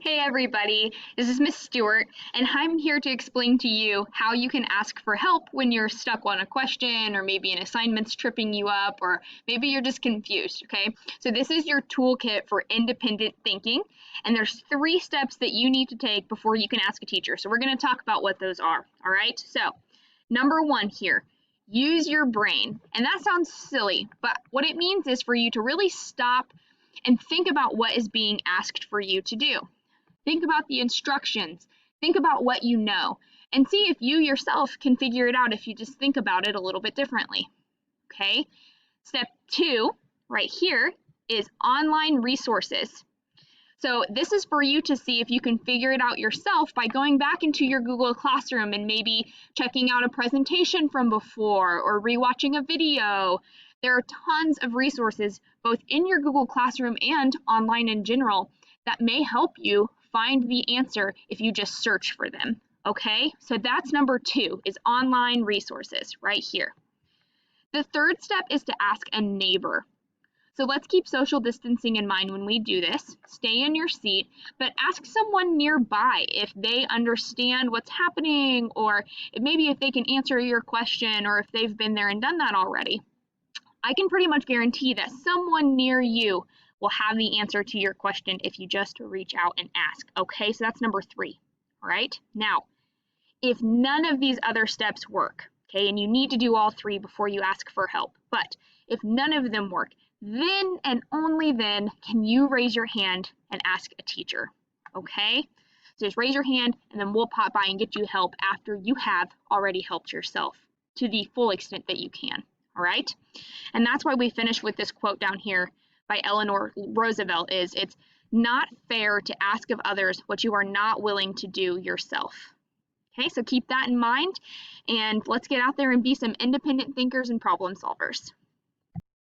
Hey everybody, this is Miss Stewart, and I'm here to explain to you how you can ask for help when you're stuck on a question, or maybe an assignment's tripping you up, or maybe you're just confused, okay? So this is your toolkit for independent thinking, and there's 3 steps that you need to take before you can ask a teacher. So we're going to talk about what those are, all right? So number 1 here, use your brain. And that sounds silly, but what it means is for you to really stop and think about what is being asked for you to do. Think about the instructions, think about what you know, and see if you yourself can figure it out if you just think about it a little bit differently. Okay? Step 2, right here, is online resources. So this is for you to see if you can figure it out yourself by going back into your Google Classroom and maybe checking out a presentation from before or rewatching a video. There are tons of resources both in your Google Classroom and online in general that may help you find the answer if you just search for them. Okay, so that's number 2, is online resources right here. The 3rd step is to ask a neighbor. So let's keep social distancing in mind when we do this. Stay in your seat, but ask someone nearby if they understand what's happening, or maybe if they can answer your question, or if they've been there and done that already. I can pretty much guarantee that someone near you will have the answer to your question if you just reach out and ask. Okay, so that's number 3. All right, now, if none of these other steps work, okay, and you need to do all 3 before you ask for help, but if none of them work, then and only then can you raise your hand and ask a teacher. Okay, so just raise your hand and then we'll pop by and get you help after you have already helped yourself to the full extent that you can. All right, and that's why we finish with this quote down here by Eleanor Roosevelt: is it's not fair to ask of others what you are not willing to do yourself. Okay, so keep that in mind, and let's get out there and be some independent thinkers and problem solvers.